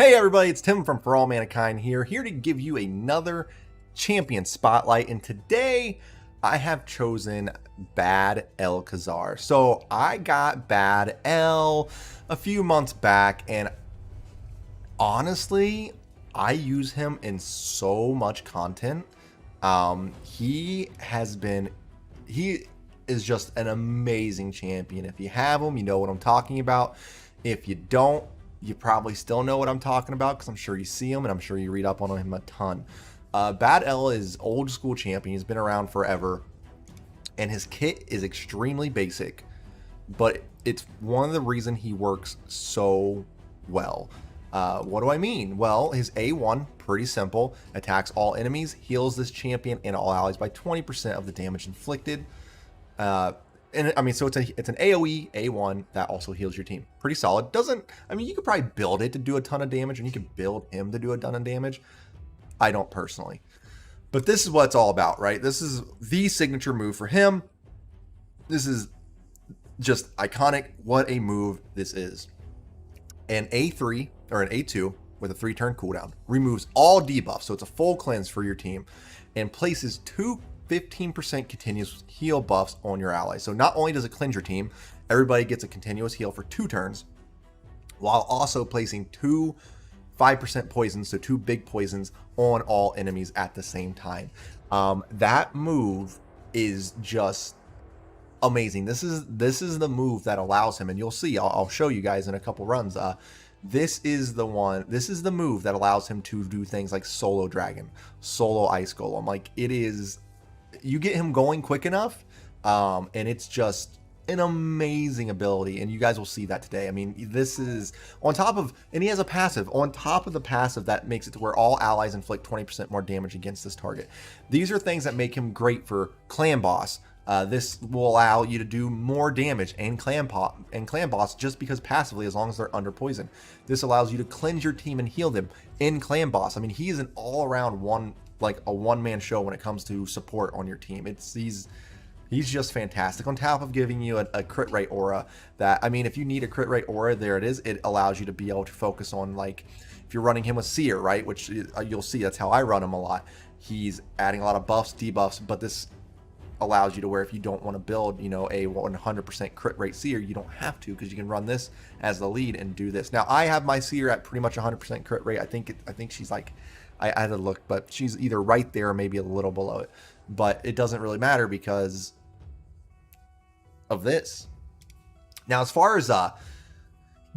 Hey everybody, it's Tim from For All Manakind here to give you another champion spotlight, and today I have chosen Bad-el-Kazar. So I got Bad-el a few months back, and honestly, I use him in so much content. He is just an amazing champion. If you have him, you know what I'm talking about. If you don't, you probably still know what I'm talking about because I'm sure you see him and I'm sure you read up on him a ton. Bad-el is old school champion. He's been around forever, and his kit is extremely basic, but it's one of the reasons he works so well. What do I mean? Well, his A1, pretty simple, attacks all enemies, heals this champion and all allies by 20% of the damage inflicted. And I mean, so it's an AoE A1 that also heals your team. Pretty solid. You could probably build it to do a ton of damage, and you could build him to do a ton of damage. I don't personally. But this is what it's all about, right? This is the signature move for him. This is just iconic. What a move this is. An A3 or an A2 with a 3-turn cooldown removes all debuffs, so it's a full cleanse for your team, and places 15% continuous heal buffs on your allies. So not only does it cleanse your team, everybody gets a continuous heal for 2 turns, while also placing 2 5% poisons, so 2 big poisons on all enemies at the same time. That move is just amazing. This is the move that allows him, and you'll see, I'll show you guys in a couple runs. This is the move that allows him to do things like solo dragon, solo ice golem. Like, it is, you get him going quick enough, and it's just an amazing ability, and you guys will see that today. I mean, this is on top of, and he has a passive on top of the passive that makes it to where all allies inflict 20% more damage against this target. These are things that make him great for clanboss. This will allow you to do more damage and clanboss just because passively, as long as they're under poison. This allows you to cleanse your team and heal them in clanboss. I mean, he is an all-around one-man show when it comes to support on your team. He's just fantastic. On top of giving you a crit rate aura that, I mean, if you need a crit rate aura, there it is. It allows you to be able to focus on, like, if you're running him with Seer, right, which you'll see that's how I run him a lot. He's adding a lot of buffs, debuffs, but this allows you to where if you don't want to build, you know, a 100% crit rate Seer, you don't have to, because you can run this as the lead and do this. Now, I have my Seer at pretty much 100% crit rate. I think she's like, I had to look, but she's either right there or maybe a little below it. But it doesn't really matter because of this. Now, as far as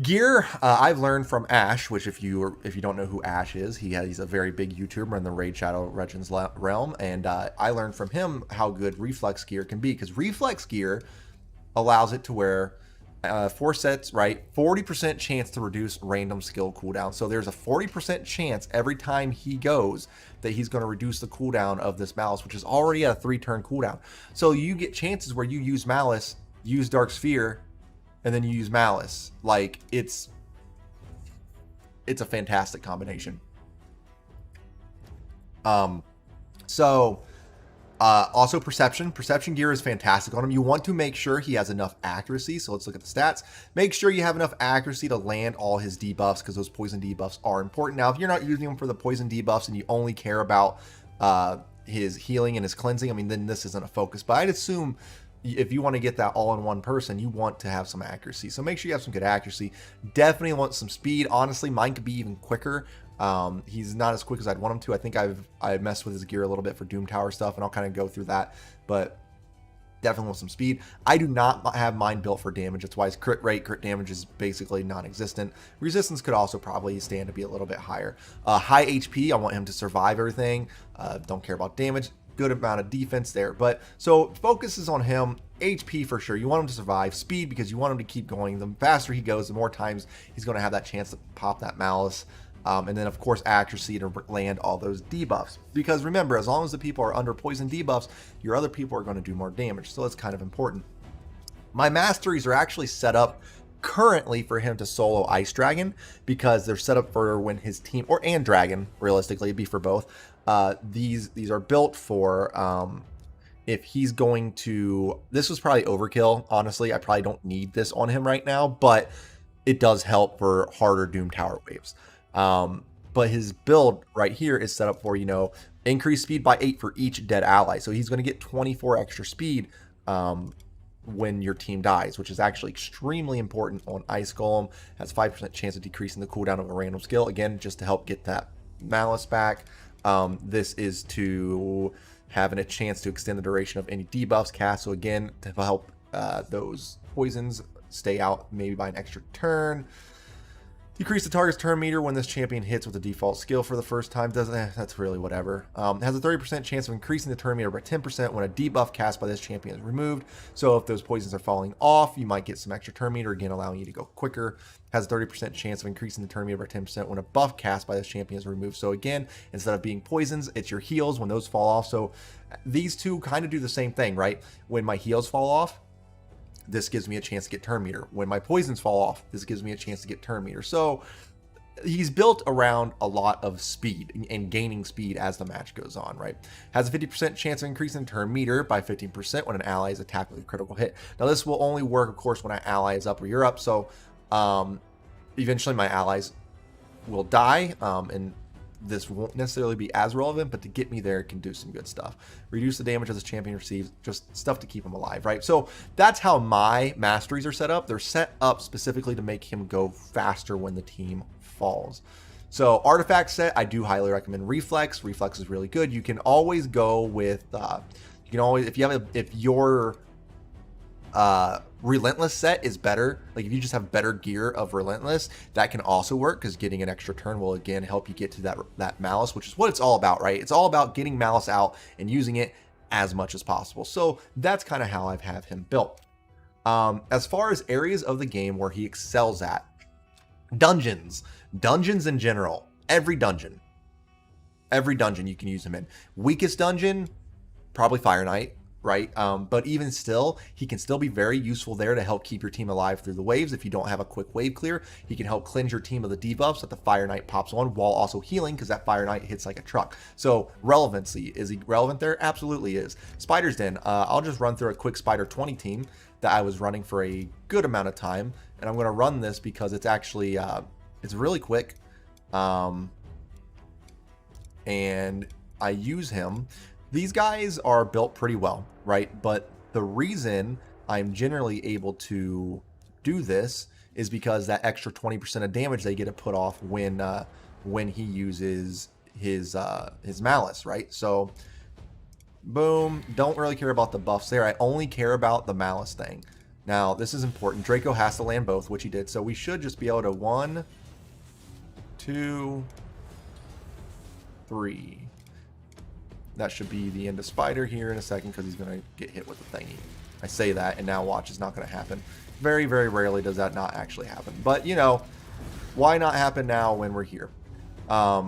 gear, I've learned from Ash, which if you don't know who Ash is, he's a very big YouTuber in the Raid Shadow Legends realm, and I learned from him how good reflex gear can be, because reflex gear allows it to where 4 sets, right, 40% chance to reduce random skill cooldown. So there's a 40% chance every time he goes that he's going to reduce the cooldown of this Malice, which is already at a 3-turn cooldown. So you get chances where you use Malice, use Dark Sphere, and then you use Malice. Like, it's a fantastic combination. Also perception gear is fantastic on him. You want to make sure he has enough accuracy. So let's look at the stats. Make sure you have enough accuracy to land all his debuffs, because those poison debuffs are important. Now, if you're not using them for the poison debuffs and you only care about his healing and his cleansing, I mean, then this isn't a focus. But I'd assume if you want to get that all in one person, you want to have some accuracy. So make sure you have some good accuracy. Definitely want some speed. Honestly, mine could be even quicker. He's not as quick as I'd want him to. I think I've messed with his gear a little bit for Doom Tower stuff, and I'll kind of go through that. But definitely want some speed. I do not have mine built for damage. That's why his crit damage is basically non-existent. Resistance could also probably stand to be a little bit higher. High HP, I want him to survive everything. Don't care about damage. Good amount of defense there. But so focus is on him. HP for sure. You want him to survive. Speed, because you want him to keep going. The faster he goes, the more times he's going to have that chance to pop that Malice. And then, of course, accuracy to land all those debuffs. Because remember, as long as the people are under poison debuffs, your other people are going to do more damage. So that's kind of important. My Masteries are actually set up currently for him to solo Ice Dragon, because they're set up for when his team, and Dragon, realistically, it'd be for both. These are built for if he's going to, this was probably overkill, honestly. I probably don't need this on him right now, but it does help for harder Doom Tower waves. But his build right here is set up for, you know, increase speed by 8 for each dead ally. So he's going to get 24 extra speed when your team dies, which is actually extremely important on Ice Golem. Has 5% chance of decreasing the cooldown of a random skill. Again, just to help get that Malice back. This is to having a chance to extend the duration of any debuffs cast. So again, to help those poisons stay out maybe by an extra turn. Decrease the target's turn meter when this champion hits with a default skill for the first time. That's really whatever. Has a 30% chance of increasing the turn meter by 10% when a debuff cast by this champion is removed. So if those poisons are falling off, you might get some extra turn meter, again allowing you to go quicker. Has a 30% chance of increasing the turn meter by 10% when a buff cast by this champion is removed. So again, instead of being poisons, it's your heals when those fall off. So these two kind of do the same thing, right? When my heals fall off, this gives me a chance to get turn meter. When my poisons fall off, this gives me a chance to get turn meter. So he's built around a lot of speed and gaining speed as the match goes on, right? Has a 50% chance of increasing turn meter by 15% when an ally is attacked with a critical hit. Now this will only work, of course, when an ally is up or you're up. So eventually my allies will die, and this won't necessarily be as relevant, but to get me there, it can do some good stuff. Reduce the damage as this champion receives, just stuff to keep him alive, right? So that's how my masteries are set up. They're set up specifically to make him go faster when the team falls. So artifact set, I do highly recommend Reflex. Reflex is really good. You can always go with, you can always, if your Relentless set is better, like if you just have better gear of Relentless, that can also work, because getting an extra turn will again help you get to that Malice, which is what it's all about, right? It's all about getting Malice out and using it as much as possible. So that's kind of how I've have him built. As far as areas of the game where he excels at, dungeons in general, every dungeon you can use him in. Weakest dungeon, probably Fire Knight, right? But even still, he can still be very useful there to help keep your team alive through the waves. If you don't have a quick wave clear, he can help cleanse your team of the debuffs that the Fire Knight pops on, while also healing, because that Fire Knight hits like a truck. So relevancy, is he relevant there? Absolutely is. Spider's Den, I'll just run through a quick Spider 20 team that I was running for a good amount of time, and I'm going to run this because it's actually it's really quick, and I use him. These guys are built pretty well, right? But the reason I'm generally able to do this is because that extra 20% of damage they get to put off when he uses his Malice, right? So boom, don't really care about the buffs there. I only care about the Malice thing. Now this is important. Draco has to land both, which he did. So we should just be able to 1, 2, 3. That should be the end of Spider here in a second, because he's going to get hit with the thingy. I say that, and now watch, it's not going to happen. Very, very rarely does that not actually happen. But, you know, why not happen now when we're here? But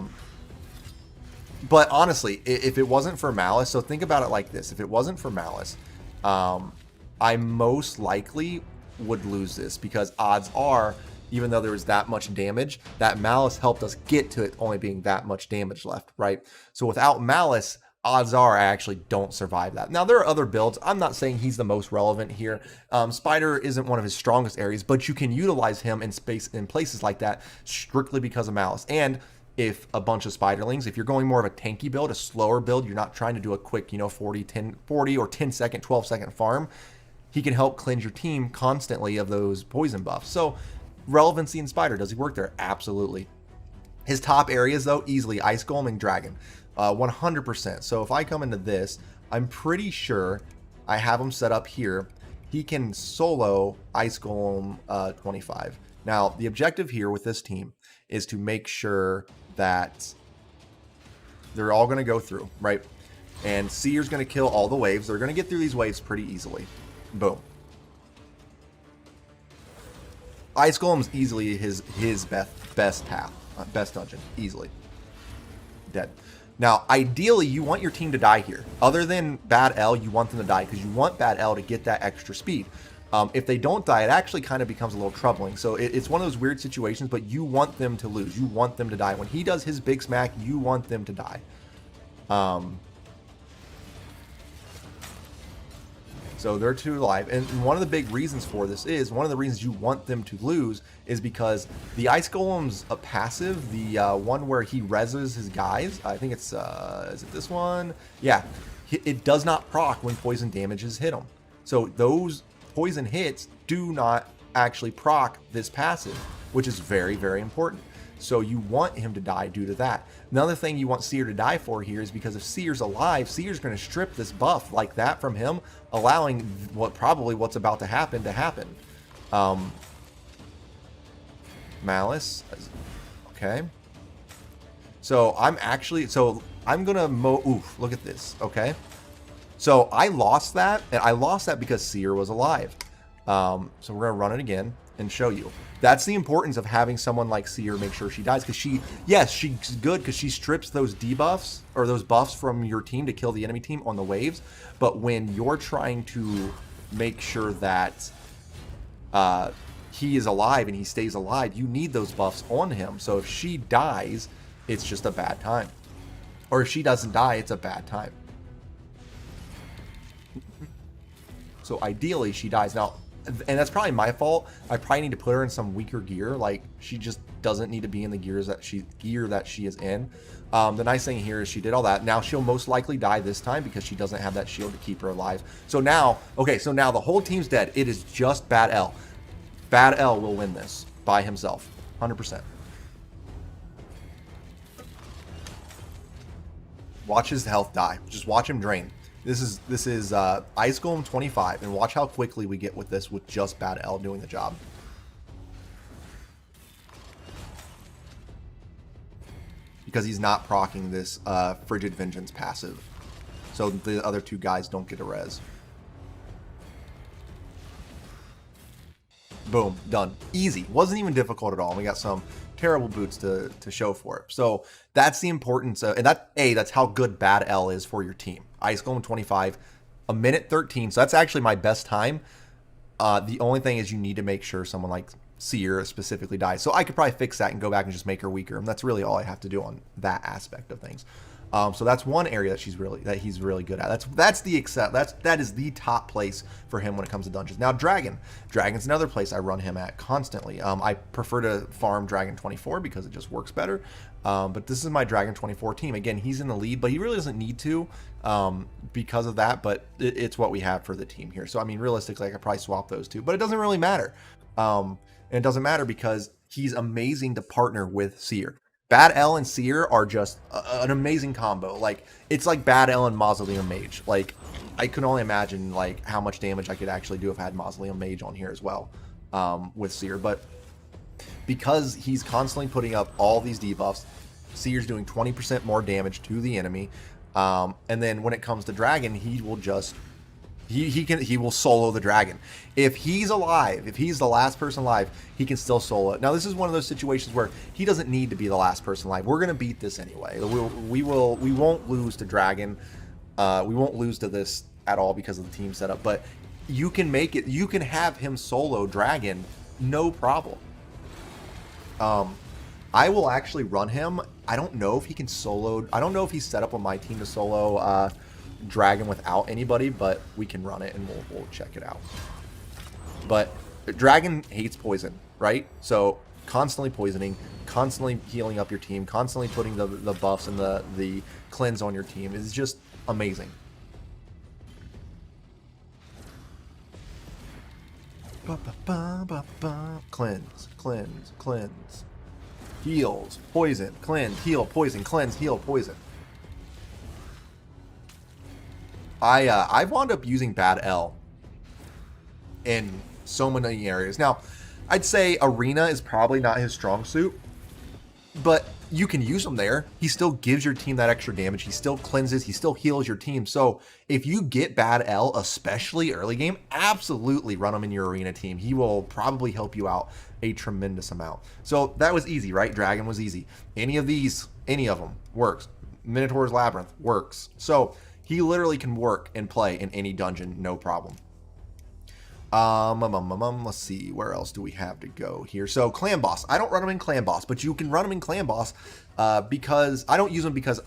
honestly, if it wasn't for Malice, so think about it like this. If it wasn't for Malice, I most likely would lose this, because odds are, even though there was that much damage, that Malice helped us get to it only being that much damage left, right? So without Malice, odds are I actually don't survive that. Now, there are other builds. I'm not saying he's the most relevant here. Spider isn't one of his strongest areas, but you can utilize him in places like that strictly because of Malice. And if a bunch of Spiderlings, if you're going more of a tanky build, a slower build, you're not trying to do a quick, you know, 40 or 10 second, 12 second farm, he can help cleanse your team constantly of those poison buffs. So relevancy in Spider, does he work there? Absolutely. His top areas though, easily Ice Golem and Dragon. 100%. So if I come into this, I'm pretty sure I have him set up here. He can solo Ice Golem 25. Now, the objective here with this team is to make sure that they're all going to go through, right? And Seer's going to kill all the waves. They're going to get through these waves pretty easily. Boom. Ice Golem's easily his best path, best dungeon, easily. Dead. Now, ideally, you want your team to die here. Other than Bad-el, you want them to die because you want Bad-el to get that extra speed. If they don't die, it actually kind of becomes a little troubling. So it's one of those weird situations, but you want them to lose. You want them to die. When he does his big smack, you want them to die. So So they're 2 alive. And one of the big reasons for this is, one of the reasons you want them to lose is because the Ice Golem's a passive, the one where he reses his guys, I think it's, is it this one? Yeah, it does not proc when poison damages hit him. So those poison hits do not actually proc this passive, which is very, very important. So you want him to die due to that. Another thing you want Seer to die for here is because if Seer's alive, Seer's going to strip this buff like that from him, allowing what's about to happen to happen. Malice. Okay. So I'm going to oof, look at this. Okay. So I lost that, and I lost that because Seer was alive. So we're going to run it again and show you. That's the importance of having someone like Seer make sure she dies, because she's good because she strips those debuffs or those buffs from your team to kill the enemy team on the waves. But when you're trying to make sure that he is alive and he stays alive, you need those buffs on him. So if she dies, it's just a bad time. Or if she doesn't die, it's a bad time. So ideally, she dies. Now, and that's probably my fault. I probably need to put her in some weaker gear. Like, she just doesn't need to be in the gear that she is in. The nice thing here is she did all that. Now she'll most likely die this time because she doesn't have that shield to keep her alive. So now, okay, so now the whole team's dead. It is just Bad-el. Bad-el will win this by himself, 100%. Watch his health die. Just watch him drain. This is Ice Golem 25, and watch how quickly we get with this with just Bad-el doing the job. Because he's not proccing this Frigid Vengeance passive. So the other 2 guys don't get a res. Boom, done. Easy. Wasn't even difficult at all. We got some terrible boots to show for it. So that's the importance of, and that's how good Bad-el is for your team. Ice Golem 25, a minute 13. So that's actually my best time. The only thing is you need to make sure someone like Seer specifically dies. So I could probably fix that and go back and just make her weaker. And that's really all I have to do on that aspect of things. So that's one area that he's really good at. That is the top place for him when it comes to dungeons. Now Dragon's another place I run him at constantly. I prefer to farm Dragon 24 because it just works better. But this is my Dragon 24 team. Again, he's in the lead, but he really doesn't need to because of that. But it's what we have for the team here. So I mean, realistically, I could probably swap those 2, but it doesn't really matter. And it doesn't matter because he's amazing to partner with Seer. Bad-el and Seer are just an amazing combo. Like, it's like Bad-el and Mausoleum Mage. Like, I can only imagine like how much damage I could actually do if I had Mausoleum Mage on here as well with Seer. But because he's constantly putting up all these debuffs, Seer's doing 20% more damage to the enemy. And then when it comes to Dragon, he will just he will solo the dragon. If he's alive, if he's the last person alive, he can still solo it. Now this is one of those situations where he doesn't need to be the last person alive. We're gonna beat this anyway. We won't lose to dragon. We won't lose to this at all because of the team setup. But you can make it. You can have him solo dragon, no problem. I will actually run him. I don't know if he can solo. I don't know if he's set up on my team to solo dragon without anybody, but we can run it and we'll check it out. But dragon hates poison, right? So constantly poisoning, constantly healing up your team, constantly putting the buffs and the cleanse on your team is just amazing. Cleanse, cleanse, cleanse. Heals, poison, cleanse, heal, poison, cleanse, heal, poison. I wound up using Bad-el in so many areas. Now, I'd say Arena is probably not his strong suit, but you can use him there. He still gives your team that extra damage. He still cleanses. He still heals your team. So if you get Bad-el, especially early game, absolutely run him in your Arena team. He will probably help you out a tremendous amount. So that was easy, right? Dragon was easy. Any of them works. Minotaur's Labyrinth works. So he literally can work and play in any dungeon, no problem. Let's see, where else do we have to go here? So clan boss, I don't run him in clan boss, but you can run him in clan boss because I don't use him because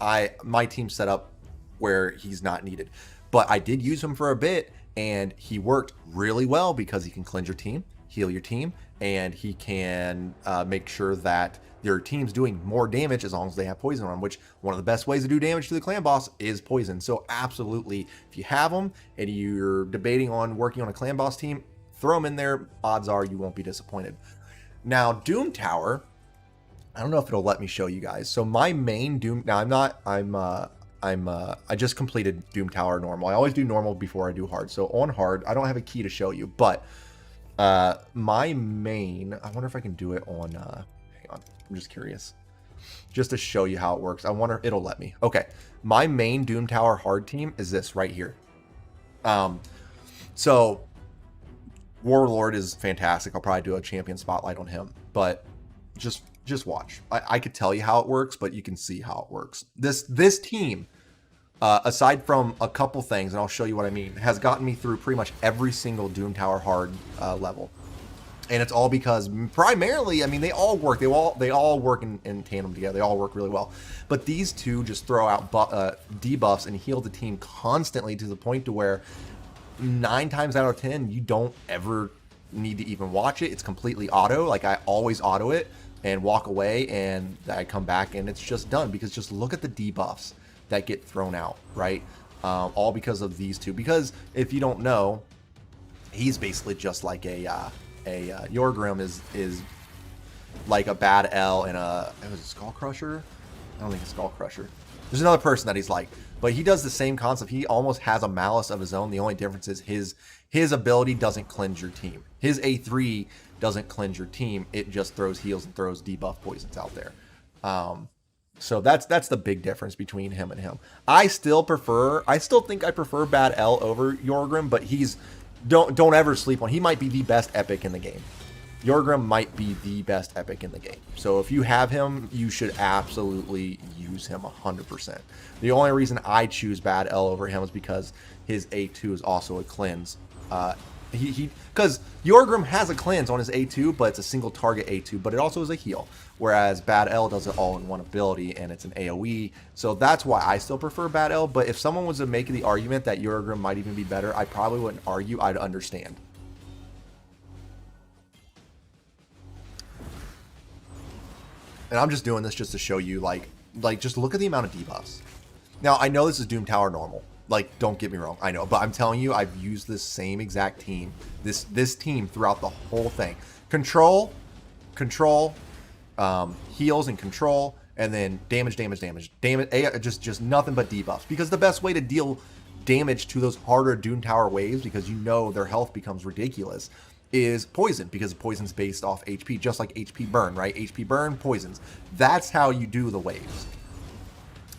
my team's set up where he's not needed. But I did use him for a bit, And he worked really well because he can cleanse your team, heal your team, and he can make sure that your team's doing more damage as long as they have poison on them, which one of the best ways to do damage to the clan boss is poison. So absolutely, if you have them and you're debating on working on a clan boss team, throw them in there. Odds are you won't be disappointed. Now, Doom Tower, I don't know if it'll let me show you guys. So my main Doom, now I just completed Doom Tower normal. I always do normal before I do hard. So on hard, I don't have a key to show you, but my main, I wonder if I can do it on, hang on, I'm just curious. Just to show you how it works. I wonder, it'll let me. Okay, my main Doom Tower hard team is this right here. So Warlord is fantastic. I'll probably do a champion spotlight on him, but just watch. I could tell you how it works, but you can see how it works. This team, aside from a couple things, and I'll show you what I mean, has gotten me through pretty much every single Doom Tower hard level. And it's all because primarily, I mean, they all work. They all work in tandem together. They all work really well. But these two just throw out debuffs and heal the team constantly to the point to where 9 times out of 10, you don't ever need to even watch it. It's completely auto. Like, I always auto it and walk away, and I come back and it's just done. Because just look at the debuffs that get thrown out, right? All because of these two. Because if you don't know, he's basically just like a Yorgrim is like a Bad-el and it was a Skull Crusher. I don't think it's Skull Crusher. There's another person that he's like, but he does the same concept. He almost has a malice of his own. The only difference is his ability doesn't cleanse your team. His A3 doesn't cleanse your team. It just throws heals and throws debuff poisons out there. So that's the big difference between him and him. I still think I prefer Bad-el over Yorgrim, but don't ever sleep on. He might be the best epic in the game. Yorgrim might be the best epic in the game. So if you have him, you should absolutely use him 100%. The only reason I choose Bad-el over him is because his A2 is also a cleanse. Because Yorgrim has a cleanse on his A2, but it's a single target A2, but it also is a heal. Whereas Bad-el does it all in one ability, and it's an AoE. So that's why I still prefer Bad-el. But if someone was to make the argument that Yorgrim might even be better, I probably wouldn't argue. I'd understand. And I'm just doing this just to show you, like just look at the amount of debuffs. Now, I know this is Doom Tower normal. Like, don't get me wrong, I know, but I'm telling you, I've used this same exact team, this team throughout the whole thing. Control, heals and control, and then damage, just nothing but debuffs. Because the best way to deal damage to those harder Doom Tower waves, because you know their health becomes ridiculous, is poison, because poison's based off HP, just like HP burn, right? HP burn, poisons. That's how you do the waves.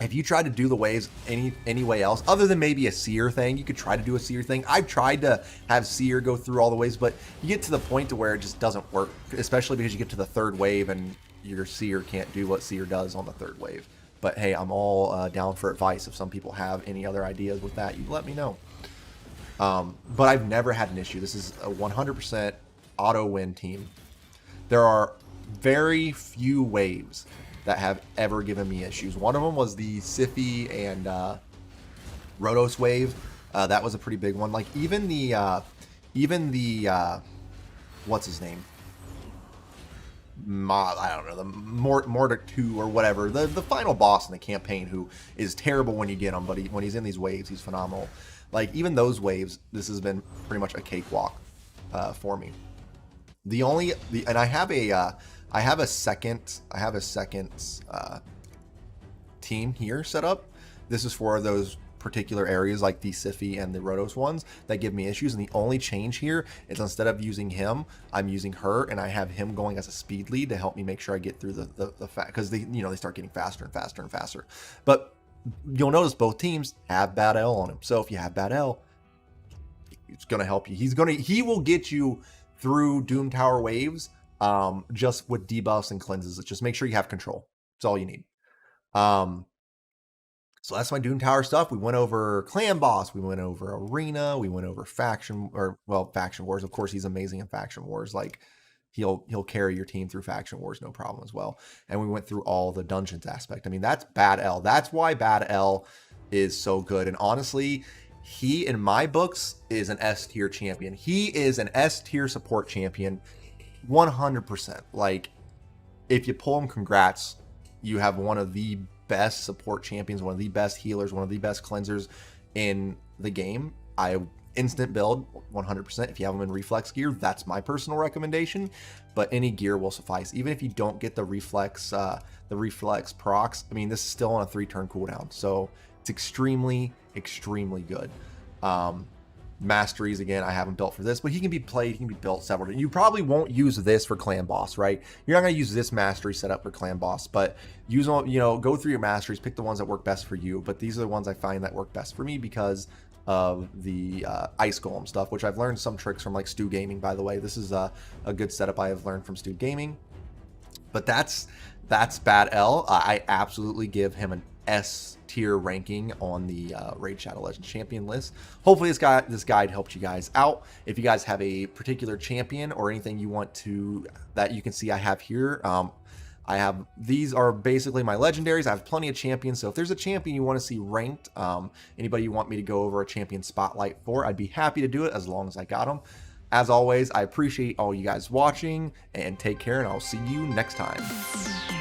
If you try to do the waves any way else, other than maybe a seer thing, you could try to do a seer thing. I've tried to have seer go through all the waves, but you get to the point to where it just doesn't work, especially because you get to the third wave and your seer can't do what seer does on the third wave. But hey, I'm all down for advice. If some people have any other ideas with that, you let me know. But I've never had an issue. This is a 100% auto win team. There are very few waves that have ever given me issues. One of them was the Siphi and Rotos wave. That was a pretty big one. Like even the what's his name? I don't know, the Mortar 2 or whatever, the final boss in the campaign, who is terrible when you get him, but when he's in these waves, he's phenomenal. Like even those waves, this has been pretty much a cakewalk for me. And I have a second team here set up. This is for those particular areas like the Siphi and the Rotos ones that give me issues, and the only change here is instead of using him, I'm using her, and I have him going as a speed lead to help me make sure I get through the because they start getting faster and faster and faster. But you'll notice both teams have Bad-el on him, so if you have Bad-el, it's gonna help you. He will get you through Doom Tower waves just with debuffs and cleanses. Just make sure you have control. That's all you need. So that's my Doom Tower stuff. We went over Clan Boss, we went over Arena, we went over Faction Wars. Of course, he's amazing in Faction Wars. Like he'll carry your team through Faction Wars, no problem as well. And we went through all the dungeons aspect. I mean, that's Bad-el. That's why Bad-el is so good. And honestly, he, in my books, is an S tier champion. He is an S tier support champion, 100%. Like, if you pull him, congrats. You have one of the best support champions, one of the best healers, one of the best cleansers in the game. Instant build, 100%. If you have them in reflex gear, that's my personal recommendation. But any gear will suffice. Even if you don't get the reflex procs, I mean, this is still on a 3-turn cooldown, so it's extremely, extremely good. Masteries, again, I haven't built for this, but he can be played, he can be built several times. You probably won't use this for clan boss, right? You're not going to use this mastery setup for clan boss, but use them, you know, go through your masteries, pick the ones that work best for you. But these are the ones I find that work best for me because of the ice golem stuff, which I've learned some tricks from, like Stu Gaming, by the way. This is a good setup I have learned from Stu Gaming. But that's Bad-el. I absolutely give him an S tier ranking on the Raid Shadow Legends champion list. Hopefully this guide helped you guys out. If you guys have a particular champion or anything you want to, that you can see I have here, these are basically my legendaries. I have plenty of champions, so if there's a champion you want to see ranked, anybody you want me to go over a champion spotlight for, I'd be happy to do it as long as I got them. As always, I appreciate all you guys watching, and take care, and I'll see you next time.